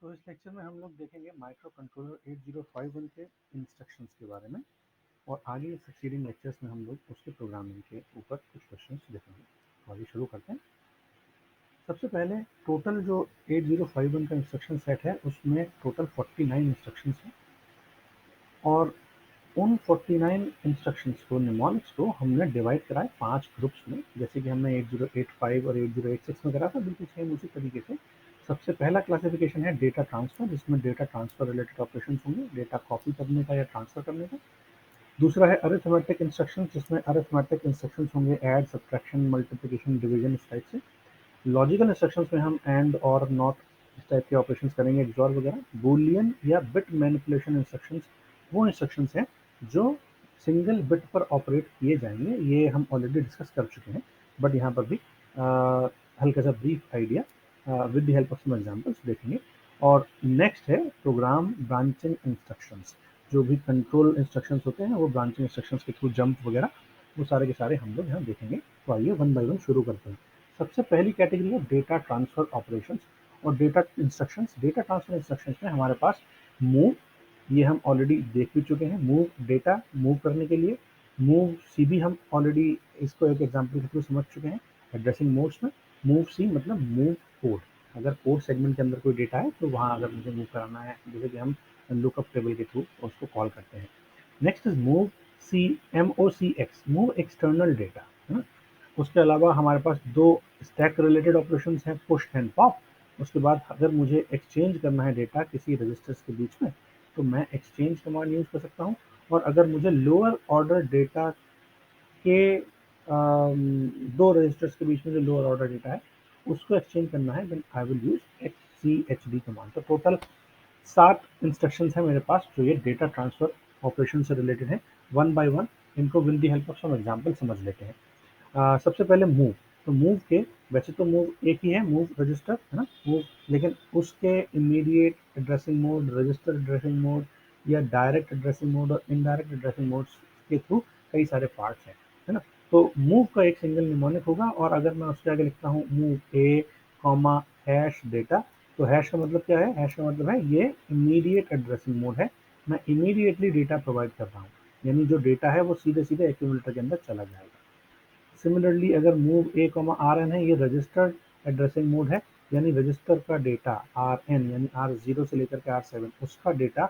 तो इस लेक्चर में हम लोग देखेंगे माइक्रो कंट्रोलर 8051 के इंस्ट्रक्शंस के बारे में और आगे सक्सीडिंग लेक्चर्स में हम लोग उसके प्रोग्रामिंग के ऊपर कुछ क्वेश्चंस देखेंगे। तो आगे शुरू करते हैं। सबसे पहले टोटल जो 8051 का इंस्ट्रक्शन सेट है उसमें टोटल 49 इंस्ट्रक्शंस हैं और उन 49 इंस्ट्रक्शंस को निमोनिक्स को हमने डिवाइड करा है 5 ग्रुप्स में, जैसे कि हमने 8085 और 8086 में करा था, बिल्कुल सेम उसी तरीके से। सबसे पहला क्लासिफिकेशन है डेटा ट्रांसफर, जिसमें डेटा ट्रांसफर रिलेटेड ऑपरेशंस होंगे, डेटा कॉपी करने का या ट्रांसफर करने का। दूसरा है अरिथमेटिक इंस्ट्रक्शंस, जिसमें अरिथमेटिक इंस्ट्रक्शंस होंगे ऐड, सब्ट्रैक्शन, मल्टीप्लिकेशन, डिवीजन, इस टाइप से। लॉजिकल इंस्ट्रक्शंस में हम एंड और नॉट इस टाइप के ऑपरेशंस करेंगे, एक्सॉर वगैरह। बूलियन या बिट मैनिपुलेशन इंस्ट्रक्शंस वो इंस्ट्रक्शंस हैं जो सिंगल बिट पर ऑपरेट किए जाएंगे, ये हम ऑलरेडी डिस्कस कर चुके हैं, बट यहाँ पर भी हल्का सा brief idea with the help of some examples देखेंगे। और नेक्स्ट है प्रोग्राम ब्रांचिंग इंस्ट्रक्शंस, जो भी कंट्रोल इंस्ट्रक्शंस होते हैं वो ब्रांचिंग इंस्ट्रक्शंस के थ्रू जंप वगैरह वो सारे के सारे हम लोग यहाँ देखेंगे। तो आइए वन बाय वन शुरू करते हैं। सबसे पहली कैटेगरी है डेटा ट्रांसफर ऑपरेशंस और data instructions. Data transfer instructions में हमारे पास मूव, ये हम ऑलरेडी देख भी चुके हैं, मूव डेटा मूव करने के लिए। मूव सी भी हम ऑलरेडी इसको एक एग्जांपल के थ्रू समझ चुके हैं एड्रेसिंग मोड्स में। मूव सी मतलब मूव कोड, अगर कोड सेगमेंट के अंदर कोई डेटा है तो वहाँ अगर मुझे मूव कराना है, जैसे कि हम लुकअप टेबल के थ्रू उसको कॉल करते हैं। Next is move C, MOCX, move external data, है ना। उसके अलावा हमारे पास दो स्टैक रिलेटेड ऑपरेशंस हैं, पुश एंड पॉप। उसके बाद अगर मुझे एक्सचेंज करना है डेटा किसी रजिस्टर्स के बीच में तो मैं एक्सचेंज कमांड यूज़ कर सकता हूँ। और अगर मुझे लोअर ऑर्डर डेटा के दो रजिस्टर्स के बीच में जो लोअर ऑर्डर डेटा है उसको एक्सचेंज करना है, then I will use XCHD command. तो टोटल 7 इंस्ट्रक्शंस है मेरे पास जो ये डेटा ट्रांसफर ऑपरेशन से रिलेटेड है। वन बाय वन इनको with the help of some example समझ लेते हैं। सबसे पहले मूव, तो मूव के वैसे तो मूव एक ही है, मूव रजिस्टर, है ना, मूव, लेकिन उसके immediate addressing mode, register addressing mode या डायरेक्ट एड्रेसिंग मोड और इनडायरेक्ट एड्रेसिंग मोड्स के थ्रू कई सारे पार्ट्स हैं, है ना। तो मूव का एक सिंगल निमोनिक होगा और अगर मैं उसके आगे लिखता हूँ move A comma hash data, तो हैश का मतलब क्या है, हैश का मतलब है ये इमीडिएट एड्रेसिंग मोड है, मैं इमीडिएटली डेटा प्रोवाइड कर रहा हूँ, यानी जो डेटा है वो सीधे सीधे एक्यूमुलेटर के अंदर चला जाएगा। सिमिलरली अगर move A comma R N है, ये रजिस्टर्ड एड्रेसिंग मोड है, यानी रजिस्टर का डेटा आर एन यानी R0 से लेकर के R7 उसका डेटा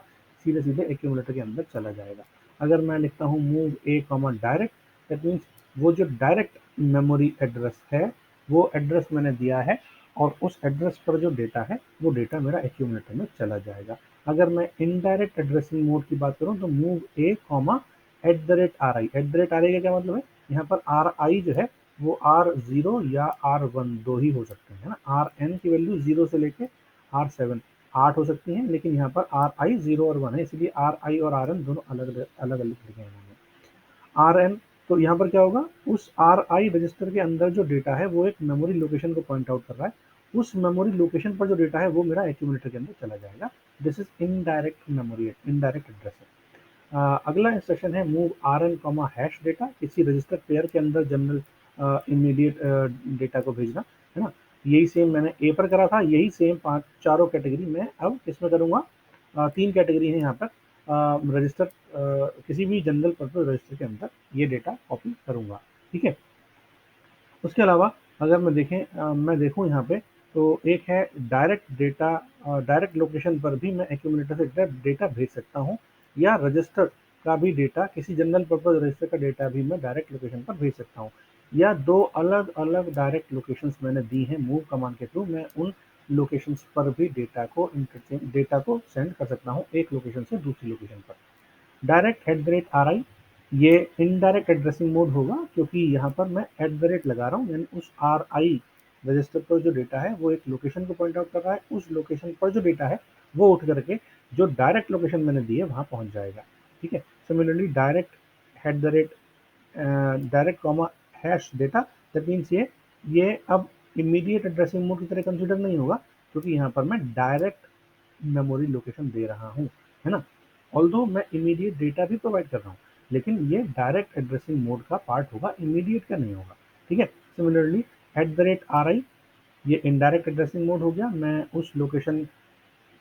सीधे सीधे एक्यूमुलेटर के अंदर चला जाएगा। अगर मैं लिखता हूँ move A comma direct, that means वो जो डायरेक्ट मेमोरी एड्रेस है वो एड्रेस मैंने दिया है और उस एड्रेस पर जो डेटा है वो डेटा मेरा एक्यूमुलेटर में चला जाएगा। अगर मैं इनडायरेक्ट एड्रेसिंग मोड की बात करूँ तो move A comma @RI, @RI का क्या मतलब है, यहाँ पर RI जो है वो R0 या R1 दो ही हो सकते हैं, है ना। RN की वैल्यू 0 से लेके R7 8 हो सकती हैं, लेकिन यहाँ पर RI 0 और 1 है, इसलिए RI और RN दोनों अलग अलग अलग लिखे हैं इन्होंने। RN, तो यहाँ पर क्या होगा, उस RI रजिस्टर के अंदर जो डेटा है वो एक मेमोरी लोकेशन को पॉइंट आउट कर रहा है, उस मेमोरी लोकेशन पर जो डेटा है वो मेरा एक्यूमुलेटर के अंदर चला जाएगा। This is indirect memory, indirect addressing. अगला इंस्ट्रक्शन है move RN comma hash data, किसी रजिस्टर पेयर के अंदर जनरल इमीडिएट डेटा को भेजना, है ना। यही सेम मैंने ए पर करा था, यही सेम पांच चारों कैटेगरी में अब किसमें करूंगा, तीन कैटेगरी है यहाँ पर, रजिस्टर किसी भी जनरल पर्पज रजिस्टर के अंदर ये डेटा कॉपी करूंगा, ठीक है। उसके अलावा अगर मैं देखूं यहाँ पे, तो एक है डायरेक्ट डेटा, डायरेक्ट लोकेशन पर भी मैं एक्यूमुलेटर से डेटा भेज सकता हूँ, या रजिस्टर का भी डेटा, किसी जनरल पर्पज रजिस्टर का डेटा भी मैं डायरेक्ट लोकेशन पर भेज सकता हूँ, या दो अलग अलग डायरेक्ट लोकेशंस मैंने दी हैं मूव कमांड के थ्रू, मैं उन लोकेशंस पर भी डेटा को सेंड कर सकता हूँ एक लोकेशन से दूसरी लोकेशन पर। डायरेक्ट @RI, ये इनडायरेक्ट एड्रेसिंग मोड होगा क्योंकि यहाँ पर मैं @ लगा रहा हूँ, यानी उस RI रजिस्टर पर जो डेटा है वो एक लोकेशन को पॉइंट आउट कर रहा है, उस लोकेशन पर जो डेटा है वो उठ करके जो डायरेक्ट लोकेशन मैंने दी है वहाँ पहुँच जाएगा, ठीक है। Similarly direct direct comma hash data, that means ये अब इमीडिएट एड्रेसिंग मोड की तरह कंसिडर नहीं होगा क्योंकि यहाँ पर मैं डायरेक्ट मेमोरी लोकेशन दे रहा हूँ, है ना। ऑल्दो मैं इमीडिएट डेटा भी प्रोवाइड कर रहा हूँ, लेकिन ये डायरेक्ट एड्रेसिंग मोड का पार्ट होगा, इमीडिएट का नहीं होगा, ठीक है। सिमिलरली @RI, ये इनडायरेक्ट एड्रेसिंग मोड हो गया, मैं उस लोकेशन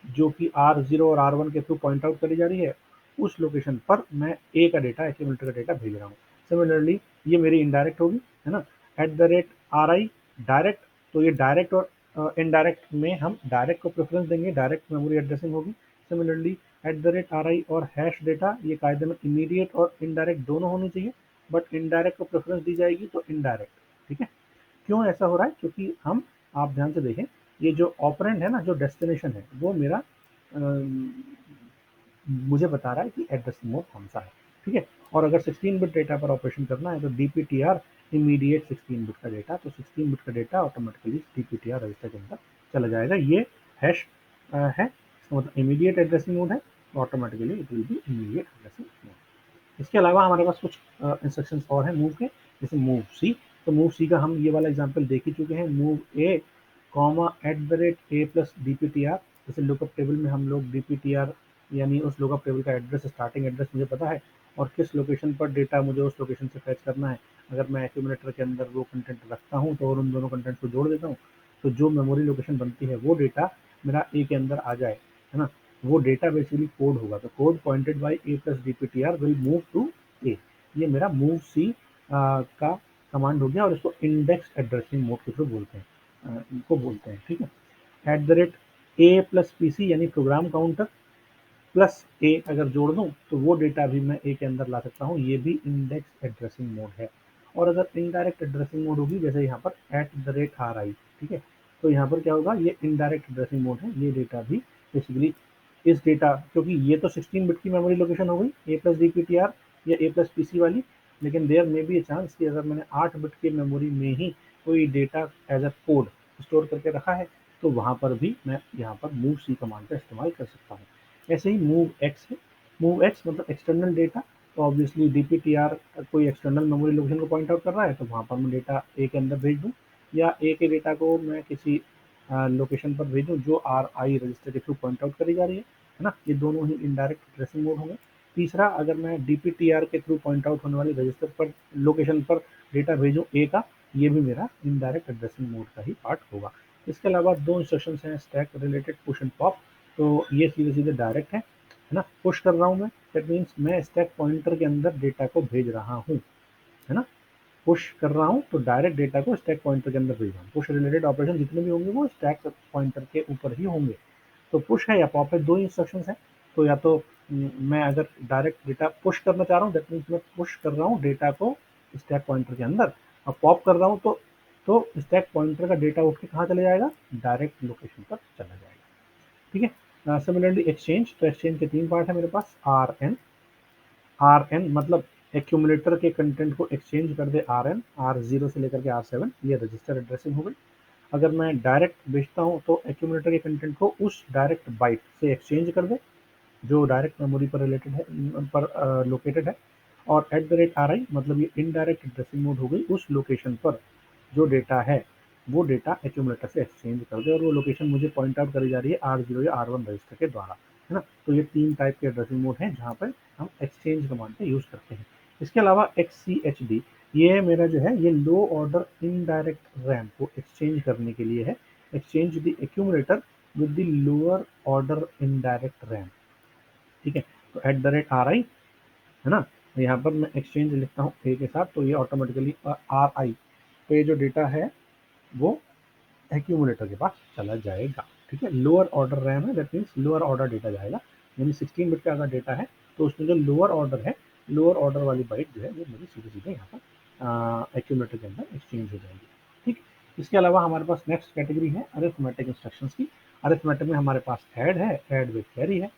जो कि R0 और R1 के थ्रू पॉइंट आउट करी जा रही है, उस लोकेशन पर मैं ए का डेटा, एक्यूमुलेटर का डेटा भेज रहा हूँ। सिमिलरली ये मेरी इनडायरेक्ट होगी, है ना, @RI डायरेक्ट, तो ये डायरेक्ट और इनडायरेक्ट में हम डायरेक्ट को प्रेफरेंस देंगे, डायरेक्ट मेमोरी एड्रेसिंग होगी। सिमिलरली @RI और हैश डेटा, ये कायदे में इमीडिएट और इनडायरेक्ट दोनों होनी चाहिए, बट इनडायरेक्ट को प्रेफरेंस दी जाएगी तो इनडायरेक्ट, ठीक है। क्यों ऐसा हो रहा है? क्योंकि हम, आप ध्यान से देखें, ये जो ऑपरेंड है ना, जो डेस्टिनेशन है, वो मेरा मुझे बता रहा है कि एड्रेसिंग मोड कौन सा है, ठीक है। और अगर 16 बिट डेटा पर ऑपरेशन करना है तो DPTR इमीडिएट 16 बिट का डेटा, तो 16 बिट का डेटा ऑटोमेटिकली DPTR रजिस्टर के अंदर चला जाएगा। ये हैश है, इसका मतलब इमीडिएट एड्रेसिंग मोड है, automatically it will be immediate addressing mode. इसके अलावा हमारे पास कुछ इंस्ट्रक्शंस और हैं मूव के, जैसे मूव सी। तो मूव सी का हम ये वाला एग्जांपल देख ही चुके हैं, move A comma @A plus DPTR। जैसे लुकअप टेबल में हम लोग DPTR यानी उस लुकअप टेबल का एड्रेस, स्टार्टिंग एड्रेस मुझे पता है और किस लोकेशन पर डेटा मुझे उस लोकेशन से फैच करना है। अगर मैं एक्यूमुलेटर के अंदर वो कंटेंट रखता हूँ तो और उन दोनों कंटेंट को जोड़ देता हूँ, तो जो मेमोरी लोकेशन बनती है वो डेटा मेरा ए के अंदर आ जाए, है ना। वो डेटा बेसिकली कोड होगा, तो code pointed by A plus DPTR will move to A. ये मेरा मूव सी का कमांड हो गया और इसको इंडेक्स एड्रेसिंग मोड के थ्रू बोलते हैं, इनको बोलते हैं, ठीक है। @A प्लस PC यानी प्रोग्राम काउंटर प्लस ए अगर जोड़ दूं तो वो डेटा भी मैं ए के अंदर ला सकता हूँ, ये भी इंडेक्स एड्रेसिंग मोड है। और अगर इनडायरेक्ट एड्रेसिंग मोड होगी, जैसे यहाँ पर @RI, ठीक है, तो यहाँ पर क्या होगा, ये इनडायरेक्ट एड्रेसिंग मोड है, ये डेटा भी बेसिकली इस डेटा, क्योंकि ये तो 16 बिट की मेमोरी लोकेशन हो गई A प्लस DPTR या A प्लस PC वाली, लेकिन there may be a chance कि अगर मैंने 8 बिट की मेमोरी में ही कोई data as a code store करके रखा है, तो वहाँ पर भी मैं यहाँ पर मूव सी कमांड का इस्तेमाल कर सकता हूँ। ऐसे ही मूव एक्स है, मूव एक्स मतलब एक्सटर्नल डेटा, तो ऑब्वियसली DPTR कोई एक्सटर्नल मेमोरी लोकेशन को पॉइंट आउट कर रहा है, तो वहाँ पर मैं डेटा ए के अंदर भेज दूँ, या ए के डेटा को मैं किसी लोकेशन पर भेजूँ जो RI रजिस्टर के थ्रू पॉइंट आउट करी जा रही है ना। ये दोनों ही इनडायरेक्ट एड्रेसिंग मोड होंगे। तीसरा, अगर मैं DPTR के थ्रू पॉइंट आउट होने वाली रजिस्टर पर लोकेशन पर डेटा भेजूँ ए का, ये भी मेरा इनडायरेक्ट एड्रेसिंग मोड का ही पार्ट होगा। इसके अलावा दो इंस्ट्रक्शंस हैं stack related, push and pop, तो ये सीधे सीधे डायरेक्ट है ना। पुश कर रहा हूँ मैं, दैट मीन्स मैं स्टैक पॉइंटर के अंदर डेटा को भेज रहा हूँ, है ना। पुश कर रहा हूँ तो डायरेक्ट डेटा को स्टैक पॉइंटर के अंदर भेज रहा हूँ। पुश रिलेटेड ऑपरेशन जितने भी होंगे वो स्टैक पॉइंटर के ऊपर ही होंगे। तो पुश है या पॉप है, दो ही इंस्ट्रक्शंस हैं। तो या तो मैं अगर डायरेक्ट डेटा पुश करना चाह रहा हूँ, दैट मीन्स मैं पुश कर रहा हूँ डेटा को स्टैक पॉइंटर के अंदर, और पॉप कर रहा हूँ तो स्टैक पॉइंटर का डेटा उठ के कहाँ चले जाएगा, डायरेक्ट लोकेशन पर चला जाएगा, ठीक है। सिमिलरली एक्सचेंज, तो एक्सचेंज के तीन पार्ट है मेरे पास, RN मतलब एक्यूमुलेटर के कंटेंट को एक्सचेंज कर दे, R0 से लेकर के R7, ये रजिस्टर एड्रेसिंग हो गई। अगर मैं डायरेक्ट भेजता हूँ तो एक्यूमुलेटर के कंटेंट को उस डायरेक्ट बाइट से एक्सचेंज कर दे जो डायरेक्ट मेमोरी पर रिलेटेड है, पर लोकेटेड है। और @RI मतलब ये इनडायरेक्ट एड्रेसिंग मोड हो गई, उस लोकेशन पर जो डेटा है वो डेटा एक्यूमुलेटर से एक्सचेंज कर दे, और वो लोकेशन मुझे पॉइंट आउट करी जा रही है R0 या R1 रजिस्टर के द्वारा, है ना। तो ये तीन टाइप के एड्रेसिंग मोड हैं जहाँ पर हम एक्सचेंज कमांड का यूज़ करते हैं। इसके अलावा XCHD, ये मेरा जो है ये लो ऑर्डर इनडायरेक्ट रैम को एक्सचेंज करने के लिए है, exchange the accumulator with the lower order indirect RAM, ठीक है। तो @RI, है ना, यहाँ पर मैं एक्सचेंज लिखता हूँ ए के साथ, तो ये ऑटोमेटिकली RI तो ये जो डेटा है वो एक्यूमुलेटर के पास चला जाएगा, ठीक है। लोअर ऑर्डर रैम है, that means lower order data जाएगा, यानी 16 बिट का अगर डेटा है तो उसमें जो लोअर ऑर्डर है, लोअर ऑर्डर वाली बाइट जो है वो मेरी सीधे सीधे यहाँ पर एक्यूमुलेटर के अंदर एक्सचेंज हो जाएगी, ठीक। इसके अलावा हमारे पास नेक्स्ट कैटेगरी है अरिथमेटिक इंस्ट्रक्शंस की। अरिथमेटिक में हमारे पास ऐड है, ऐड विद कैरी है,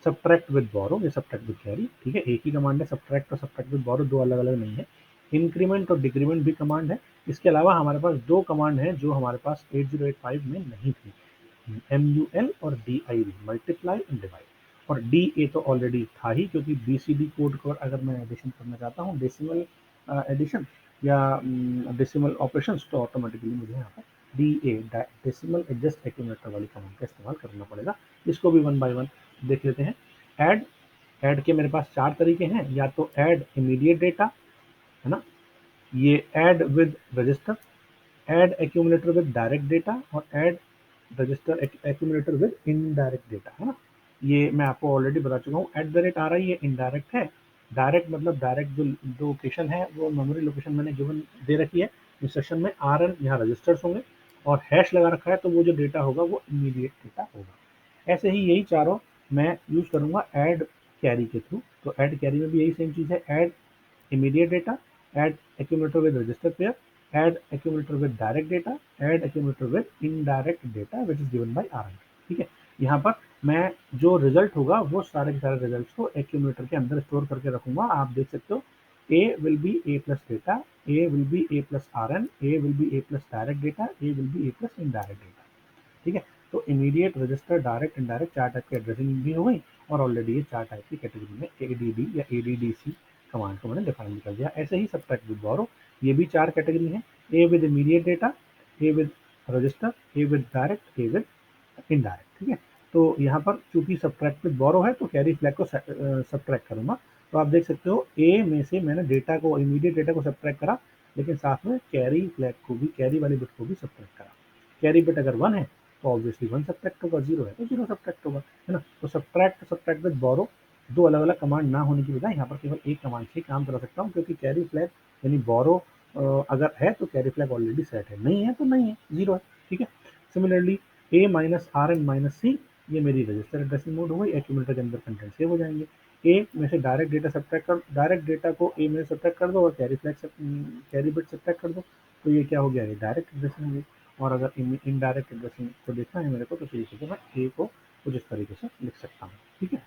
सब्ट्रैक्ट विद बोरो, ये सब्ट्रैक्ट विद कैरी, ठीक है, एक ही कमांड है, सब्ट्रैक्ट और सब्ट्रैक्ट विद बोरो दो अलग अलग नहीं है। इंक्रीमेंट और डिक्रीमेंट भी कमांड है। इसके अलावा हमारे पास दो कमांड हैं जो हमारे पास 8085 में नहीं थी, MUL और DIV, मल्टीप्लाई एंड डिवाइड। और DA तो ऑलरेडी था ही, क्योंकि BCD कोड को अगर मैं एडिशन करना चाहता हूँ, डेसिमल एडिशन या डेसिमल ऑपरेशंस, तो ऑटोमेटिकली मुझे यहाँ पर DA डेसिमल एडजस्ट एक्यूमुलेटर वाली कमांड का इस्तेमाल करना पड़ेगा। इसको भी वन बाय वन देख लेते हैं। ऐड, ऐड के मेरे पास चार तरीके हैं, या तो ऐड इमीडिएट डेटा, है ना, ये add with register, add accumulator with direct data, और add register accumulator with indirect data, है ना। ये मैं आपको ऑलरेडी बता चुका हूँ। एट द रेट आ रही है इनडायरेक्ट है, डायरेक्ट मतलब डायरेक्ट जो लोकेशन है वो मेमोरी लोकेशन मैंने गिवन दे रखी है इंस्ट्रक्शन में, आर एन यहाँ रजिस्टर्स होंगे और हैश लगा रखा है, तो वो जो डेटा होगा वो इमीडिएट डेटा होगा। ऐसे ही यही चारों मैं यूज करूंगा ऐड कैरी के थ्रू। तो ऐड कैरी में भी यही सेम चीज है, add immediate data, add accumulator with register pair, add accumulator with direct data, add accumulator with indirect data which is given by Rn। ठीक है, यहाँ पर मैं जो रिजल्ट होगा वो सारे के सारे रिजल्ट को एक्यूमुलेटर के अंदर स्टोर करके रखूंगा। आप देख सकते हो a will be a plus data, a will be a plus Rn, a will be a plus direct data, a will be a plus indirect data। ठीक है, तो इमीडिएट, रजिस्टर, डायरेक्ट, इनडायरेक्ट चार टाइप की addressing भी हो गई और already ये चार टाइप की कैटेगरी में एडीडी या एडीडीसी कमांड को मैंने डिफाइन कर दिया। ऐसे ही सबट्रैक्ट विद बोरो, ये भी चार कैटेगरी है, ए with immediate data, A with register, A with direct, A with indirect. ठीक है, तो यहाँ पर चूंकि सबट्रैक्ट विद बोरो है तो कैरी फ्लैग को सबट्रैक्ट करूंगा। तो आप देख सकते हो ए में से मैंने डेटा को, इमीडिएट डेटा को सबट्रैक्ट करा, लेकिन साथ में कैरी फ्लैग को भी, कैरी वाली बिट को भी सबट्रैक्ट करा। कैरी बिट अगर 1 है तो ऑब्वियसली 1 सबट्रैक्ट होगा, 0 है तो 0 सबट्रैक्ट होगा, है ना। तो सबट्रैक्ट विद बोरो दो अलग अलग कमांड ना होने की बजाय यहाँ पर केवल एक कमांड से काम करा सकता हूँ, क्योंकि कैरी फ्लैग यानी बोरो अगर है तो कैरी फ्लैग ऑलरेडी सेट है, नहीं है तो नहीं है, 0 है। ठीक है, similarly A minus R N minus C, ये मेरी रजिस्टर एड्रेसिंग मोड हो गई, एक्यूमुलेटर के अंदर कंटेंट सेव हो जाएंगे। ए में से डायरेक्ट डेटा सबट्रैक्ट कर, डायरेक्ट डेटा को ए में सबट्रैक्ट कर दो और carry flag carry bit subtract कर दो, तो ये क्या हो गया, ये डायरेक्ट एड्रेसिंग हो गई। और अगर इनडायरेक्ट एड्रेसिंग को देखना है मेरे को, तो तरीके से मैं ए को कुछ इस तरीके से लिख सकता हूँ। ठीक है,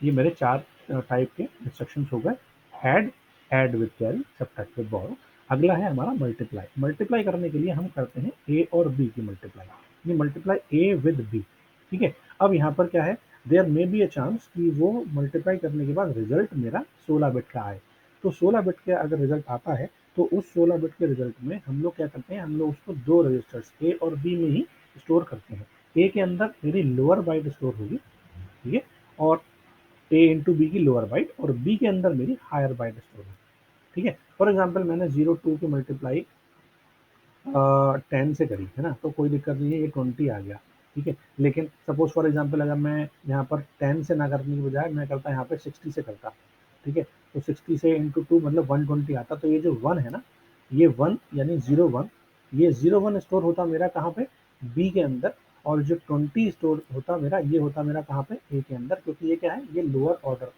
ये मेरे चार टाइप के इंस्ट्रक्शन हो गए, add, add with carry, subtract with borrow. अगला है हमारा मल्टीप्लाई। मल्टीप्लाई करने के लिए हम करते हैं ए और बी की मल्टीप्लाई, ये मल्टीप्लाई ए विद बी। ठीक है, अब यहाँ पर क्या है, there may be a chance कि वो मल्टीप्लाई करने के बाद रिजल्ट मेरा 16 बिट का आए। तो 16 बिट का अगर रिजल्ट आता है तो उस 16 बिट के रिजल्ट में हम लोग क्या करते हैं, हम लोग उसको दो रजिस्टर्स ए और बी में ही स्टोर करते हैं। ए के अंदर मेरी लोअर बाइट स्टोर होगी, ठीक है, और ए इंटू बी की लोअर बाइट, और बी के अंदर मेरी हायर बाइट स्टोर होगी। ठीक है, फॉर एग्जाम्पल मैंने 0 2 की मल्टीप्लाई 10 से करी, है ना, तो कोई दिक्कत नहीं है, ये 20 आ गया। ठीक है, लेकिन सपोज फॉर एग्जाम्पल अगर मैं यहाँ पर 10 से ना करने की बजाय मैं करता यहाँ पे 60 से करता, ठीक है, तो 60 से इंटू 2 मतलब 120 आता, तो ये जो 1 है ना, ये 1 यानी 0 1, ये 0 1 स्टोर होता मेरा कहाँ पे, बी के अंदर, और जो 20 स्टोर होता मेरा, ये होता मेरा कहाँ पे, ए के अंदर, क्योंकि ये क्या है, ये लोअर ऑर्डर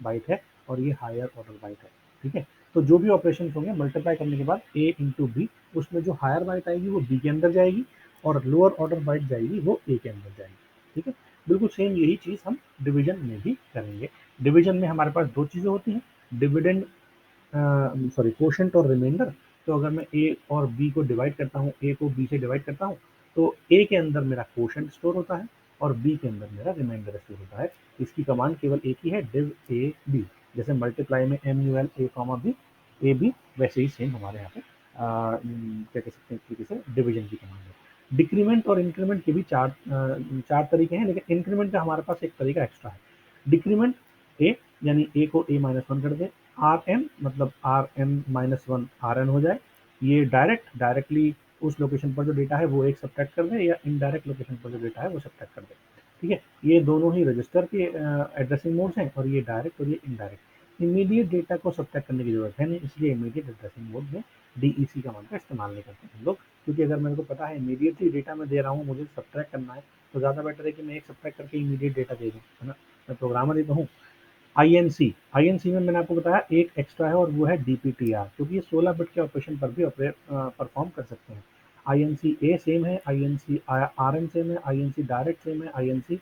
बाइट है और ये हायर ऑर्डर बाइट है। ठीक है, तो जो भी ऑपरेशन होंगे मल्टीप्लाई करने के बाद ए इंटू बी, उसमें जो हायर बाइट आएगी वो बी के अंदर जाएगी और लोअर ऑर्डर बाइट जाएगी वो ए के अंदर जाएगी। ठीक है, बिल्कुल सेम यही चीज हम डिवीजन में भी करेंगे। डिवीजन में हमारे पास दो चीजें होती हैं, डिविडेंड, सॉरी कोशेंट और रिमाइंडर। तो अगर मैं ए और बी को डिवाइड करता हूँ, ए को बी से डिवाइड करता हूँ, तो ए के अंदर मेरा कोशेंट स्टोर होता है और बी के अंदर मेरा रिमाइंडर स्टोर होता है। इसकी कमांड केवल एक ही है, डिव ए बी, जैसे मल्टीप्लाई में M U L A comma B A B, वैसे ही सेम हमारे यहाँ पे क्या कह सकते हैं एक तरीके से डिवीजन की कमांड है। डिक्रीमेंट और इंक्रीमेंट के भी चार तरीके हैं, लेकिन इंक्रीमेंट का हमारे पास एक तरीका एक्स्ट्रा है। डिक्रीमेंट ए यानी ए को ए माइनस वन कर दे, आर एन मतलब R N minus one R N हो जाए। ये डायरेक्टली उस लोकेशन पर जो डेटा है वो एक सब्ट्रैक्ट कर दे, या इनडायरेक्ट लोकेशन पर जो डेटा है वो सब्ट्रैक्ट कर दे। ठीक है, ये दोनों ही रजिस्टर के एड्रेसिंग मोड्स हैं, और ये डायरेक्ट और ये इनडायरेक्ट। इमीडिएट डेटा को सब्ट्रैक्ट करने की जरूरत है नहीं, इसलिए इमीडिएट एड्रेसिंग मोड में डीईसी कमांड का इस्तेमाल नहीं करते हम लोग, क्योंकि अगर मेरे को पता है इमीडिएटली डेटा मैं दे रहा हूँ, मुझे सब्ट्रैक्ट करना है, तो ज़्यादा बेटर है कि मैं एक सब्ट्रैक्ट करके इमीडिएट डेटा दे दूँ, है ना। मैं प्रोग्रामर ही तो हूँ। आईएनसी में मैंने आपको बताया एक एक्स्ट्रा है, और वो है डीपीटीआर, क्योंकि ये 16 बिट के ऑपरेशन पर भी परफॉर्म कर सकते हैं। आईएनसी ए सेम है, आईएनसी आर एन सेम है, आईएनसी डायरेक्ट सेम है, आईएनसी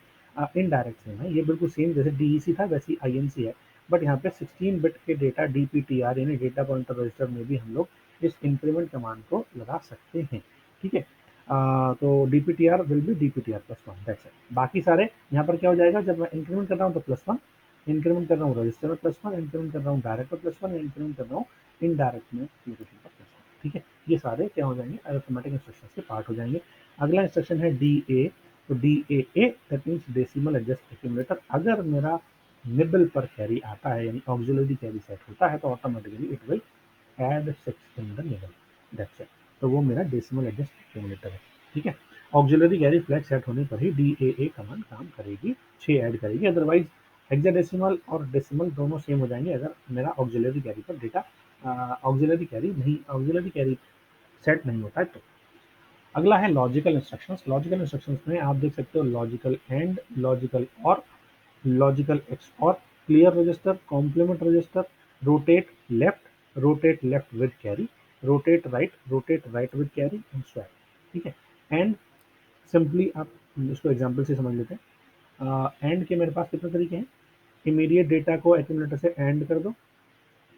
इनडायरेक्ट सेम है, ये बिल्कुल सेम जैसे डीईसी था वैसे आईएनसी है। बट यहाँ पे 16 बिट के डेटा डीपीटीआर यानी डेटा पॉइंटर रजिस्टर में भी हम लोग इस इंक्रीमेंट कमांड को लगा सकते हैं। ठीक है, तो DPTR will be DPTR plus one, that's it. बाकी सारे यहाँ पर क्या हो जाएगा, जब मैं इंक्रीमेंट कर रहा हूँ तो प्लस वन, इंक्रीमेंट कर रहा हूँ रजिस्टर में प्लस वन, इंक्रीमेंट कर रहा हूँ डायरेक्ट में प्लस वन, इंक्रीमेंट कर रहा हूँ इनडायरेक्ट में लोकेशन पर प्लस वन। ठीक है, ये सारे क्या हो जाएंगे, अरिथमेटिक इंस्ट्रक्शन के पार्ट हो जाएंगे। अगला इंस्ट्रक्शन है डी ए, तो D A that means decimal adjust accumulator. अगर मेरा निबल पर कैरी आता है यानी ऑक्सिलरी कैरी सेट होता है, तो automatically it will add 6 in the nibble, that's it. तो वो मेरा डेसिमल एडजस्ट एक्यूमुलेटर है। ठीक है, ऑक्सिलरी कैरी फ्लैग सेट होने पर ही DAA कमांड काम करेगी, 6 ऐड करेगी, अदरवाइज हेक्साडेसिमल और डेसिमल दोनों सेम हो जाएंगे अगर मेरा ऑक्सिलरी कैरी पर डेटा ऑक्सिलरी कैरी सेट नहीं होता है तो। अगला है लॉजिकल इंस्ट्रक्शंस। लॉजिकल इंस्ट्रक्शंस में आप देख सकते हो logical and, logical or, logical XOR, clear register, complement register, rotate left with carry, rotate right with carry and swap. ठीक है। एंड सिंपली आप इसको एग्जांपल से समझ लेते हैं। एंड के मेरे पास कितने तरीके हैं। इमीडिएट डेटा को एक्यूमुलेटर से एंड कर दो,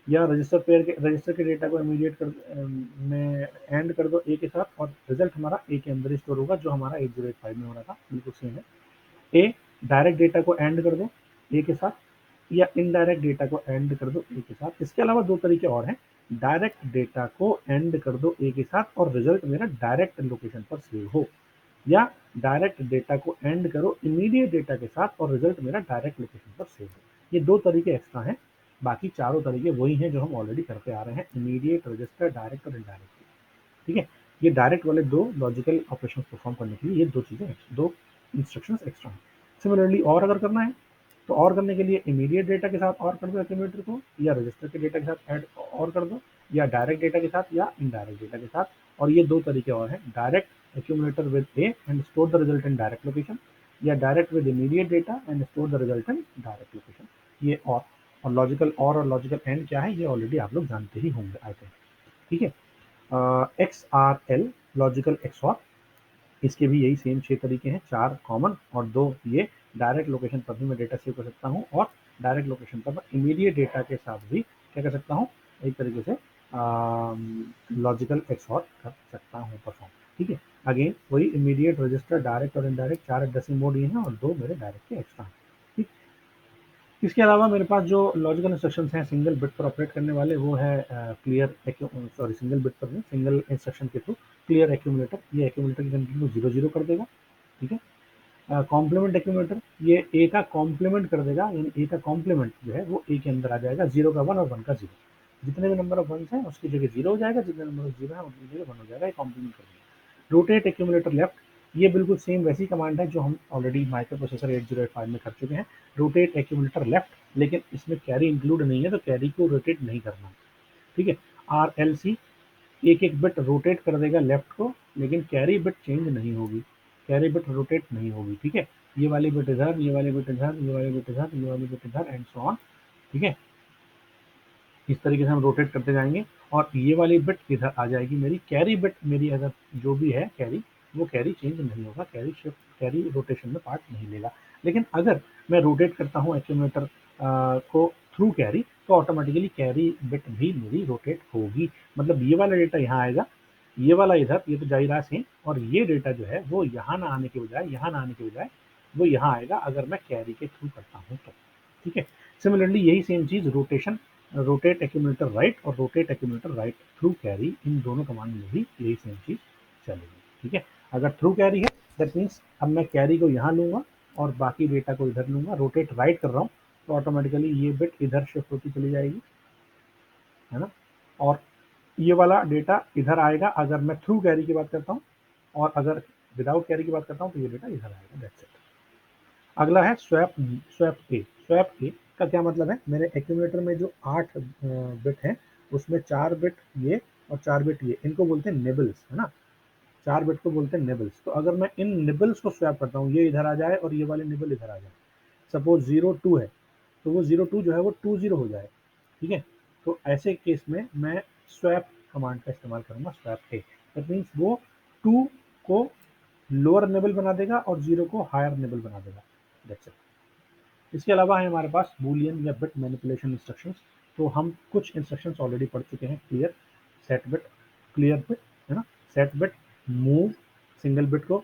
या रजिस्टर के डेटा को इमीडिएट में एंड कर दो ए के साथ, और रिजल्ट हमारा ए के अंदर ही स्टोर होगा जो हमारा 8085 में हो रहा था, बिल्कुल सेम है। ए डायरेक्ट डेटा को एंड कर दो ए के साथ, या इनडायरेक्ट डेटा को एंड कर दो ए के साथ। इसके अलावा दो तरीके और हैं। डायरेक्ट डेटा को एंड कर दो ए के साथ और रिजल्ट मेरा डायरेक्ट लोकेशन पर सेव हो, या डायरेक्ट डेटा को एंड करो इमीडिएट डेटा के साथ और रिजल्ट मेरा डायरेक्ट लोकेशन पर सेव हो। ये दो तरीके एक्स्ट्रा हैं, बाकी चारों तरीके वही हैं जो हम ऑलरेडी करते आ रहे हैं, इमीडिएट, रजिस्टर, डायरेक्ट और इनडायरेक्ट। ठीक है। ये डायरेक्ट वाले दो लॉजिकल ऑपरेशन परफॉर्म करने के लिए ये दो चीजें, दो इंस्ट्रक्शंस एक्स्ट्रा हैं। सिमिलरली और अगर करना है तो और करने के लिए इमीडिएट डेटा के साथ और कर दो एक्यूमुलेटर को, या रजिस्टर के डेटा के साथ ऐड और कर दो, या डायरेक्ट डेटा के साथ या इनडायरेक्ट डेटा के साथ। और ये दो तरीके और हैं, direct accumulator with A and store the result in direct location, या direct with immediate data and store the result in direct location. ये और लॉजिकल और लॉजिकल एंड क्या है ये ऑलरेडी आप लोग जानते ही होंगे आई थिंक। ठीक है। XRL लॉजिकल XOR, इसके भी यही सेम 6 तरीके हैं, 4 कॉमन और 2 ये। डायरेक्ट लोकेशन पर भी मैं डेटा सेव कर सकता हूँ और डायरेक्ट लोकेशन पर मैं इमीडिएट डेटा के साथ भी क्या कर सकता हूँ, एक तरीके से लॉजिकल XOR कर सकता हूँ परफॉर्म। ठीक है। अगेन वही इमीडिएट, रजिस्टर, डायरेक्ट और इनडायरेक्ट 4 एड्रेसिंग मोड ये हैं और 2 मेरे डायरेक्ट के एक्स्ट्रा हैं। ठीक। इसके अलावा मेरे पास जो लॉजिकल इंस्ट्रक्शंस हैं सिंगल बिट पर ऑपरेट करने वाले, वो है सिंगल बिट पर नहीं, सिंगल इंस्ट्रक्शन के थ्रू क्लियर एक्यूमुलेटर। ये एक्यूमुलेटर की कंडीशन को 0 0 कर देगा। ठीक है। कॉम्प्लीमेंट एक्यूमुलेटर, ये ए का कॉम्प्लीमेंट कर देगा, यानी ए का कॉम्प्लीमेंट जो है वो ए के अंदर आ जाएगा, 0 का 1 और 1 का 0। जितने भी नंबर ऑफ 1s हैं उसकी जगह 0 हो जाएगा, जितने नंबर ऑफ 0 है उनकी जगह 1 हो जाएगा, ये कॉम्प्लीमेंट कर देगा। रोटेट एक्यूमुलेटर लेफ्ट, ये बिल्कुल सेम वैसी कमांड है जो हम ऑलरेडी माइक्रो प्रोसेसर 8085 में कर चुके हैं। रोटेट एक्यूमुलेटर लेफ्ट, लेकिन इसमें कैरी इंक्लूड नहीं है तो कैरी को रोटेट नहीं करना। ठीक है। RLC, एक एक बिट रोटेट कर देगा लेफ्ट को, लेकिन कैरी बिट चेंज नहीं होगी, कैरी बिट रोटेट नहीं होगी। ठीक है। ये वाली बिट इधर, ये वाली बिट इधर, ये वाली बिट इधर, ये वाली बिट इधर एंड सो ऑन। ठीक है। इस तरीके से हम रोटेट करते जाएंगे और ये वाली बिट इधर आ जाएगी मेरी, कैरी बिट मेरी अगर जो भी है कैरी, वो कैरी चेंज नहीं होगा, कैरी शिफ्ट, कैरी रोटेशन में पार्ट नहीं लेगा। लेकिन अगर मैं रोटेट करता हूँ एक्यूमुलेटर को थ्रू कैरी, तो ऑटोमेटिकली कैरी बिट भी मेरी रोटेट होगी। मतलब ये वाला डेटा यहाँ आएगा, ये वाला इधर, ये तो जा ही रहा सेम, और ये डेटा जो है वो यहाँ ना आने के बजाय, यहाँ ना आने के बजाय वो यहाँ आएगा अगर मैं कैरी के थ्रू करता हूँ तो। ठीक है। सिमिलरली यही सेम चीज रोटेट एक्यूमुलेटर राइट और rotate accumulator right through carry, इन दोनों कमांड में भी यही सेम चीज चलेगी। ठीक है। अगर थ्रू कैरी है दैट मीन्स अब मैं कैरी को यहाँ लूंगा और बाकी डेटा को इधर लूंगा। रोटेट राइट कर रहा हूँ तो ऑटोमेटिकली ये बिट इधर शिफ्ट होती चली जाएगी, है ना। और ये वाला डेटा इधर आएगा अगर मैं थ्रू कैरी की बात करता हूँ, और अगर विदाउट कैरी की बात करता हूँ तो ये डेटा इधर आएगा। That's it. अगला है स्वैप ए का क्या मतलब है, मेरे एक्यूमुलेटर में जो 8 बिट है उसमें 4 बिट ये और 4 बिट ये, इनको बोलते हैं निबल्स, है ना। 4 बिट को बोलते हैं निबल्स। तो अगर मैं इन निबल्स को स्वैप करता हूँ, ये इधर आ जाए और ये वाले निबल इधर आ जाए, सपोज 0 2 है तो वो 0 2 जो है वो 2 0 हो जाए। ठीक है। तो ऐसे केस में मैं स्वैप कमांड का इस्तेमाल करूंगा, स्वैप ए। दैट मीन्स वो 2 को लोअर निबल बना देगा और 0 को हायर निबल बना देगा। That's it. इसके अलावा है हमारे पास बूलियन या बिट मैनिपुलेशन इंस्ट्रक्शंस। तो हम कुछ इंस्ट्रक्शंस ऑलरेडी पढ़ चुके हैं, clear, set bit, clear bit, है ना, set bit, move single bit को,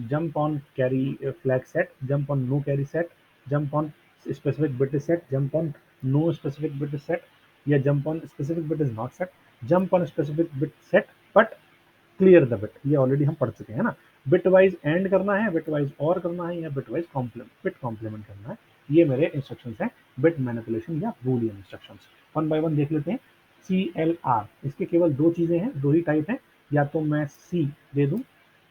jump on carry flag set, jump on no carry set, jump on specific bit is set, jump on no specific bit is set, या jump on specific bit is not set, jump on specific bit set but clear the bit, ये already हम पढ़ चुके हैं ना। Bit wise and करना है, bit wise और करना है, या बिट वाइज बिट कॉम्प्लीमेंट करना है, ये मेरे इंस्ट्रक्शंस हैं बिट मैनिपुलेशन या Boolean instructions. One by one देख लेते हैं। CLR, इसके केवल दो चीजें हैं, दो ही टाइप हैं, या तो मैं C दे दूं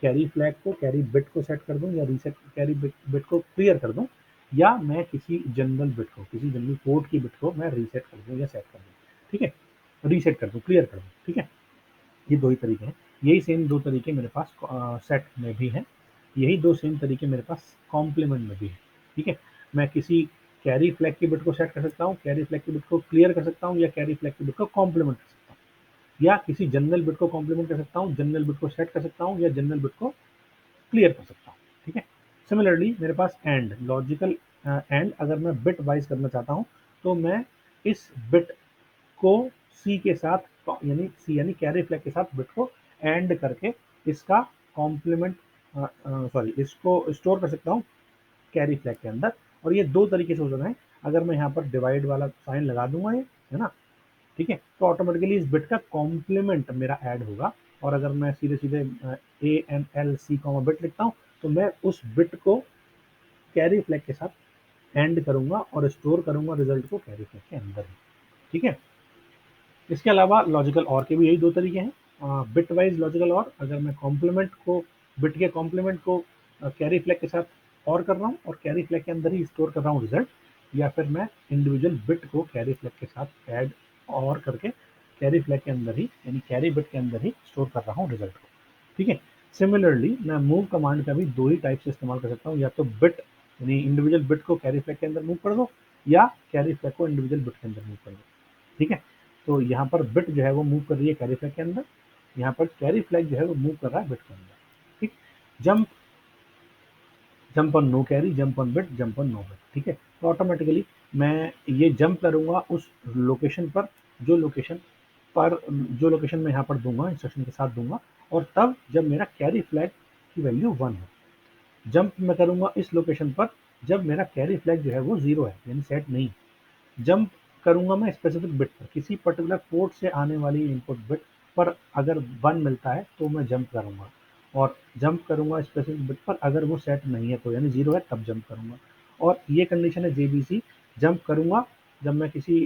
कैरी फ्लैग को, कैरी बिट को सेट कर दूं या रीसेट कैरी बिट को क्लियर कर दूं, या मैं किसी जनरल बिट को, किसी जनरल पोर्ट की बिट को मैं रीसेट कर दूं या सेट कर दूं, ठीक है, रीसेट कर दूं, क्लियर कर दूं, ठीक है। ये दो ही तरीके हैं। यही सेम दो तरीके मेरे पास सेट में भी हैं, यही दो सेम तरीके मेरे पास कॉम्प्लीमेंट में भी है, ठीक है। मैं किसी कैरी फ्लैग की बिट को सेट कर सकता हूँ, कैरी फ्लैग की बिट को क्लियर कर सकता हूँ, या कैरी फ्लैग की बिट को कॉम्प्लीमेंट कर सकता हूँ, या किसी जनरल बिट को कॉम्प्लीमेंट कर सकता हूँ, जनरल बिट को सेट कर सकता हूँ, या जनरल बिट को क्लियर कर सकता हूँ, ठीक है। सिमिलरली मेरे पास एंड लॉजिकल एंड, अगर मैं बिट वाइज करना चाहता हूँ तो मैं इस बिट को सी के साथ, यानी सी यानी कैरी फ्लैग के साथ बिट को एंड करके इसका कॉम्प्लीमेंट, सॉरी, इसको स्टोर कर सकता हूँ कैरी फ्लैग के अंदर। और ये दो तरीके से हो सकता है। अगर मैं यहाँ पर डिवाइड वाला साइन लगा दूंगा, ये है ना, ठीक है, तो ऑटोमेटिकली इस बिट का कॉम्प्लीमेंट मेरा ऐड होगा। और अगर मैं सीधे सीधे A N L C comma bit लिखता हूँ तो मैं उस बिट को कैरी फ्लैग के साथ एंड करूंगा और स्टोर करूंगा रिजल्ट को कैरी फ्लैग के अंदर ही, ठीक है। इसके अलावा लॉजिकल और के भी यही दो तरीके हैं, बिट वाइज लॉजिकल और, अगर मैं कॉम्प्लीमेंट को, बिट के कॉम्प्लीमेंट को कैरी फ्लैग के साथ और कर रहा हूँ और कैरी फ्लैग के अंदर ही स्टोर कर रहा हूँ रिजल्ट, या फिर मैं इंडिविजुअल बिट को कैरी फ्लैग के साथ ऐड और करके कैरी फ्लैग के अंदर ही, यानी कैरी बिट के अंदर ही स्टोर कर रहा हूँ रिजल्ट को, ठीक है। सिमिलरली मैं मूव कमांड का भी दो ही टाइप से इस्तेमाल कर सकता हूँ, या तो बिट यानी इंडिविजुअल बिट को कैरी फ्लैग के अंदर मूव कर दो, या कैरी फ्लैग को इंडिविजुअल बिट के अंदर मूव कर दो, ठीक है। तो यहाँ पर बिट जो है वो मूव कर रही है कैरी फ्लैग के अंदर, यहाँ पर कैरी फ्लैग जो है वो मूव कर रहा है बिट के अंदर, ठीक। Jump, jump on no carry, jump on bit, jump on no bit, ठीक है। तो ऑटोमेटिकली मैं ये जंप करूंगा उस लोकेशन पर, जो लोकेशन पर, जो लोकेशन मैं यहाँ पर दूंगा, इंस्ट्रक्शन के साथ दूंगा, और तब जब मेरा कैरी फ्लैग की वैल्यू 1 हो। जंप मैं करूंगा इस लोकेशन पर जब मेरा कैरी फ्लैग जो है वो 0 है, यानी सेट नहीं। जंप करूंगा मैं स्पेसिफिक बिट पर, किसी पर्टिकुलर पोर्ट से आने वाली इनपुट बिट पर अगर 1 मिलता है तो मैं जंप करूंगा, और जंप करूंगा स्पेसिफिक बिट पर अगर वो सेट नहीं है तो, यानी 0 है, तब जंप करूंगा। और ये कंडीशन है जेबीसी, जंप करूंगा जब मैं किसी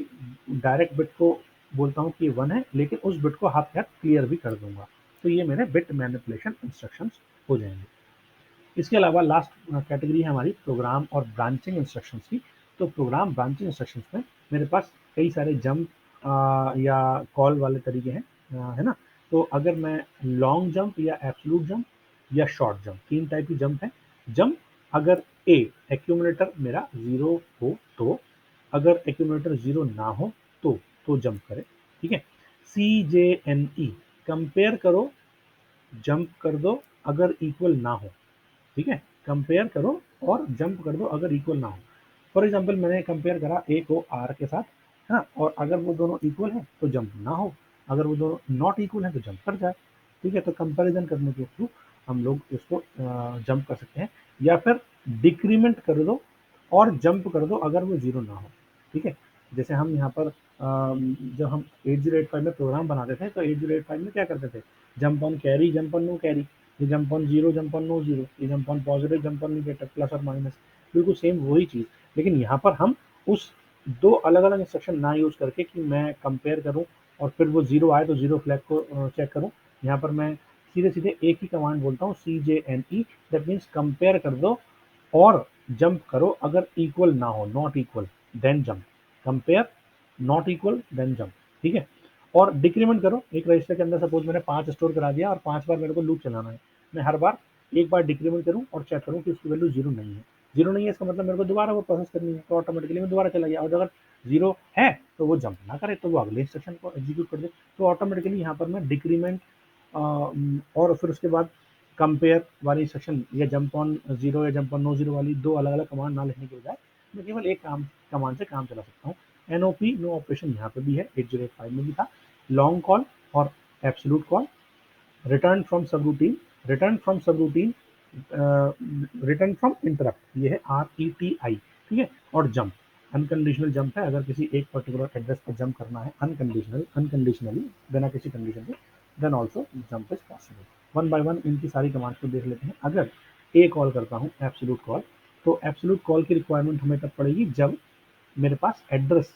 डायरेक्ट बिट को बोलता हूँ कि 1 है, लेकिन उस बिट को हाथ के हाथ क्लियर भी कर दूंगा। तो ये मेरे बिट मैनिपुलेशन इंस्ट्रक्शंस हो जाएंगे। इसके अलावा लास्ट कैटेगरी है हमारी प्रोग्राम और ब्रांचिंग इंस्ट्रक्शंस की। तो प्रोग्राम ब्रांचिंग इंस्ट्रक्शंस में मेरे पास कई सारे जंप या कॉल वाले तरीके हैं, है ना। तो अगर मैं लॉन्ग जंप या एब्सोल्यूट जंप या शॉर्ट जंप, तीन टाइप की जंप है। जंप, अगर ए एक्यूमुलेटर मेरा 0 हो तो, अगर एक्यूमुलेटर 0 ना हो तो जंप करे, ठीक है। CJNE, कंपेयर करो, जंप कर दो अगर इक्वल ना हो, ठीक है। कंपेयर करो और जंप कर दो अगर इक्वल ना हो। फॉर एग्जाम्पल मैंने कंपेयर करा ए को आर के साथ, है ना, और अगर वो दोनों इक्वल है तो जंप ना हो, अगर वो दोनों नॉट इक्वल है तो जंप कर जाए, ठीक है। तो कंपैरिजन करने के थ्रू हम लोग इसको जंप कर सकते हैं, या फिर डिक्रीमेंट कर दो और जंप कर दो अगर वो 0 ना हो, ठीक है। जैसे हम यहाँ पर जब हम 8085 में प्रोग्राम बनाते थे तो 8085 में क्या करते थे, jump on carry, jump on no carry, ये jump on 0, jump on no 0, ये jump on positive, jump on negative, plus और माइनस, बिल्कुल सेम वही चीज़। लेकिन यहाँ पर हम उस दो अलग अलग इंस्ट्रक्शन ना यूज़ करके कि मैं कंपेयर करूँ और फिर वो 0 आए तो 0 फ्लैग को चेक करूँ, यहाँ पर मैं सीधे सीधे एक ही कमांड बोलता हूँ, CJNE, दैट मीन्स कंपेयर कर दो और जंप करो अगर इक्वल ना हो, not equal then jump, compare, not equal then jump, ठीक है। और डिक्रीमेंट करो, एक रजिस्टर के अंदर सपोज मैंने 5 स्टोर करा दिया और 5 बार मेरे को लूप चलाना है, मैं हर बार एक बार डिक्रीमेंट करूँ और चेक करूँ कि उसकी वैल्यू 0 नहीं है। 0 नहीं है इसका मतलब मेरे को दोबारा वो प्रोसेस करनी है, तो ऑटोमेटिकली मैं दोबारा चला गया। और अगर 0 है तो वो जंप ना करे, तो वो अगले इंस्ट्रक्शन को एग्जीक्यूट कर दे। तो ऑटोमेटिकली यहाँ पर मैं डिक्रीमेंट और फिर उसके बाद कंपेयर वाली इंस्ट्रक्शन या जंप ऑन 0 या जंप ऑन नो 0 वाली दो अलग अलग कमांड ना लिखने के बजाय मैं केवल एक कमांड से काम चला सकता हूँ। NOP, नो ऑपरेशन, यहाँ पे भी है, 8085 में भी था। लॉन्ग कॉल और एब्सोल्यूट कॉल, रिटर्न फ्रॉम सब रूटीन, रिटर्न फ्रॉम सब रूटीन, रिटर्न फ्रॉम इंटरप्ट, ये है RETI, ठीक है। और जंप, अनकंडीशनल जंप है, अगर किसी एक पर्टिकुलर एड्रेस पर जंप करना है अनकंडीशनली बिना किसी कंडीशन के, then also jump is possible. One by one इनकी सारी कमांड्स को देख लेते हैं। अगर ए कॉल करता हूँ एब्सोल्यूट कॉल, तो एब्सोल्यूट कॉल की रिक्वायरमेंट हमें तब पड़ेगी जब मेरे पास एड्रेस,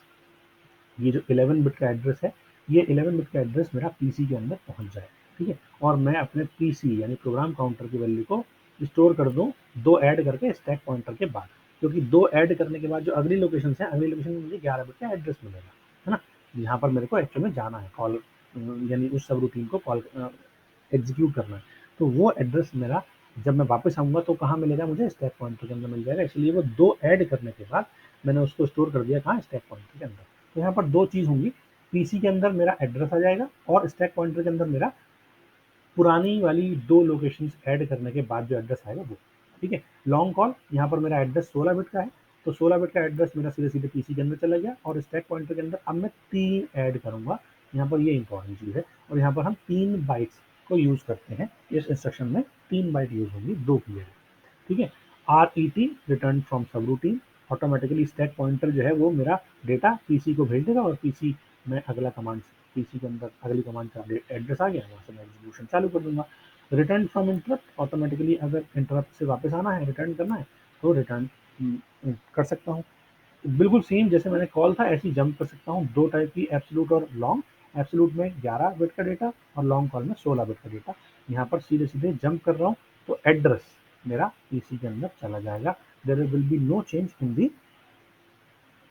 ये जो 11 बिट का एड्रेस है, ये 11 बिट का एड्रेस मेरा पीसी के अंदर पहुंच जाए, ठीक है, और मैं अपने पीसी यानी प्रोग्राम काउंटर की वैल्यू को स्टोर कर दूं 2 ऐड करके स्टैक पॉइंटर के बाद, क्योंकि 2 ऐड करने के बाद जो अगली लोकेशन है, अगली लोकेशन में मुझे 11 बिट का एड्रेस मिलेगा, है ना, यहाँ पर मेरे को एक्चुअल में जाना है, कॉल यानी उस सब रूटीन को कॉल एग्जीक्यूट करना है। तो वो एड्रेस मेरा जब मैं वापस आऊंगा तो कहाँ मिलेगा, मुझे स्टैक पॉइंटर के अंदर मिल जाएगा, इसलिए वो 2 ऐड करने के बाद मैंने उसको स्टोर कर दिया कहाँ, स्टैक पॉइंटर के अंदर। तो यहाँ पर 2 चीज़ होंगी, पीसी के अंदर मेरा एड्रेस आ जाएगा और स्टैक पॉइंटर के अंदर मेरा पुरानी वाली 2 लोकेशंस ऐड करने के बाद जो एड्रेस आएगा वो, ठीक है। लॉन्ग कॉल, यहाँ पर मेरा एड्रेस 16 बिट का है, तो 16 बिट का एड्रेस मेरा सीधे-सीधे पीसी के अंदर चला गया और स्टैक पॉइंटर के अंदर अब मैं 3 ऐड करूँगा, यहाँ पर ये इंपॉर्टेंट चीज़ है, और यहाँ पर हम 3 बाइट्स को यूज़ करते हैं, इस इंस्ट्रक्शन में 3 बाइट यूज़ होंगी 2 की जगह, ठीक है। RET return from subroutine, automatically stack pointer जो है वो मेरा डेटा पीसी को भेज देगा और पीसी में अगला कमांड, पीसी के अंदर अगली कमांड का एड्रेस आ गया, वहाँ से मैं एग्जीक्यूशन चालू कर दूंगा। रिटर्न फ्रॉम इंटरप्ट, ऑटोमेटिकली अगर इंटरप्ट से वापस आना है, रिटर्न करना है, तो रिटर्न कर सकता हूँ। बिल्कुल सेम जैसे मैंने कॉल था ऐसे ही जंप कर सकता हूँ, 2 टाइप की, एब्सोल्यूट और लॉन्ग। एब्सोल्यूट में 11 बिट का डेटा और लॉन्ग कॉल में 16 बिट का डेटा। यहाँ पर सीधे-सीधे जंप कर रहा हूँ, तो एड्रेस मेरा पीसी के अंदर चला जाएगा। There will be no change in the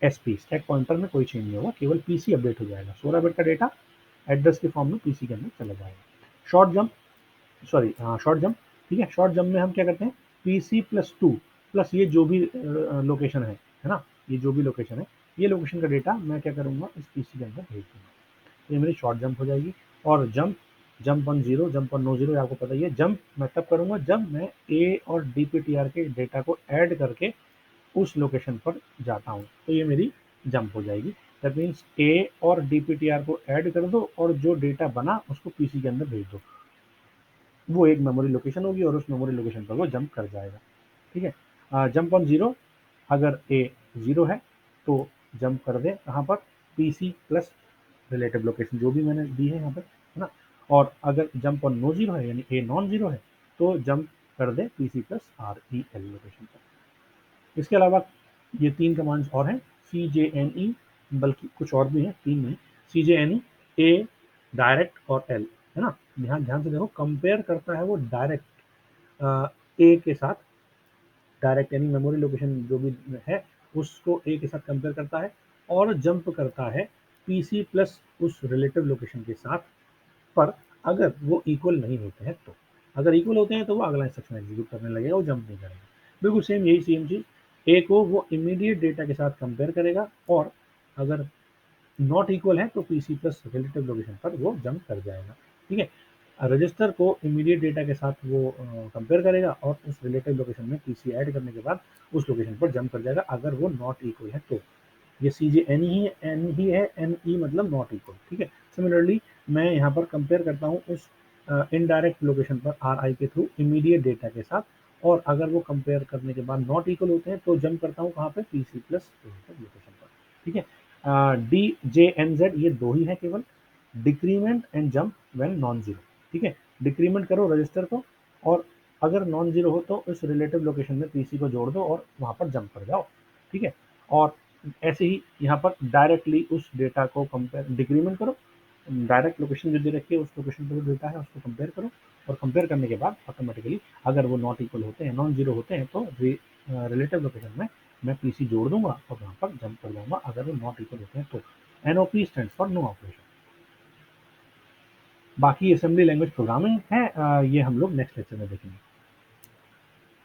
SP, stack pointer में कोई चेंज नहीं होगा, केवल पीसी अपडेट हो जाएगा। 16 बिट का डेटा एड्रेस के फॉर्म में पीसी के अंदर चला जाएगा। शॉर्ट जंप, सॉरी हाँ शॉर्ट जंप, ठीक है। शॉर्ट जंप में हम क्या करते हैं, पीसी प्लस 2 प्लस ये जो भी लोकेशन है ना, ये जो भी लोकेशन है, ये लोकेशन का डेटा मैं क्या करूँगा, इस पीसी के अंदर भेज दूँगा। ये मेरी शॉर्ट जंप हो जाएगी। और jump, jump on zero, jump on no zero, आपको पता ही है। जंप मैं तब करूँगा जब मैं ए और डीपीटीआर के डेटा को ऐड करके उस लोकेशन पर जाता हूँ, तो ये मेरी जंप हो जाएगी। दैट मीन्स ए और डीपीटीआर को ऐड कर दो और जो डेटा बना उसको पीसी के अंदर भेज दो, वो एक मेमोरी लोकेशन होगी और उस मेमोरी लोकेशन पर वो जंप कर जाएगा, ठीक है। जंप ऑन जीरो, अगर ए जीरो है तो जंप कर दे कहाँ पर, पीसी प्लस रिलेटिव लोकेशन जो भी मैंने दी है यहाँ पर, है ना। और अगर जंप ऑन नो जीरो है यानी ए नॉन जीरो है तो जंप कर दे PC plus R E L location पर। इसके अलावा ये 3 कमांड्स और हैं, सी जे एन ई, बल्कि कुछ और भी हैं, 3 नहीं, सी जे एन ई, ए डायरेक्ट और एल, है ना। ध्यान ध्यान से देखो, कंपेयर करता है वो डायरेक्ट ए के साथ, डायरेक्ट यानी मेमोरी लोकेशन जो भी है उसको ए के साथ कंपेयर करता है, और जंप करता है पीसी प्लस उस रिलेटिव लोकेशन के साथ, पर अगर वो इक्वल नहीं होते हैं तो। अगर इक्वल होते हैं तो वो अगला इंस्ट्रक्शन एग्जीक्यूट करने लगेगा, वो जंप नहीं करेगा। बिल्कुल सेम, यही सेम चीज़, ए को वो इमीडिएट डेटा के साथ कंपेयर करेगा, और अगर नॉट इक्वल है तो पीसी प्लस रिलेटिव लोकेशन पर वो जंप कर जाएगा, ठीक है। रजिस्टर को इमीडिएट डेटा के साथ वो कंपेयर करेगा और उस रिलेटिव लोकेशन में पीसी ऐड करने के बाद उस लोकेशन पर जंप कर जाएगा, अगर वो नॉट इक्वल है तो। ये सी जे एन ही है, एन ई मतलब नॉट इक्वल, ठीक है। सिमिलरली मैं यहाँ पर कंपेयर करता हूँ उस इनडायरेक्ट लोकेशन पर आर आई के थ्रू इमीडिएट डेटा के साथ, और अगर वो कंपेयर करने के बाद नॉट इक्वल होते हैं तो जंप करता हूँ कहाँ पे, पीसी प्लस लोकेशन पर, ठीक है। डी जे एन जेड ये 2 ही है केवल, decrement and jump when non zero, ठीक है। डिक्रीमेंट करो रजिस्टर को, और अगर नॉन जीरो हो तो उस रिलेटिव लोकेशन में पीसी को जोड़ दो और वहाँ पर जंप कर जाओ, ठीक है। और ऐसे ही यहाँ पर डायरेक्टली उस डेटा को कंपेयर, डिक्रीमेंट करो, डायरेक्ट लोकेशन जो दे रखी है उस लोकेशन पर जो डेटा है उसको कंपेयर करो, और कंपेयर करने के बाद ऑटोमेटिकली अगर वो नॉट इक्वल होते हैं, नॉन जीरो होते हैं, तो रिलेटिव लोकेशन में मैं पीसी जोड़ दूंगा और वहाँ पर जंप कर दूंगा, अगर वो नॉट इक्वल होते हैं तो। NOP stands for no operation. बाकी असेंबली लैंग्वेज प्रोग्रामिंग है, ये हम लोग नेक्स्ट लेक्चर में देखेंगे।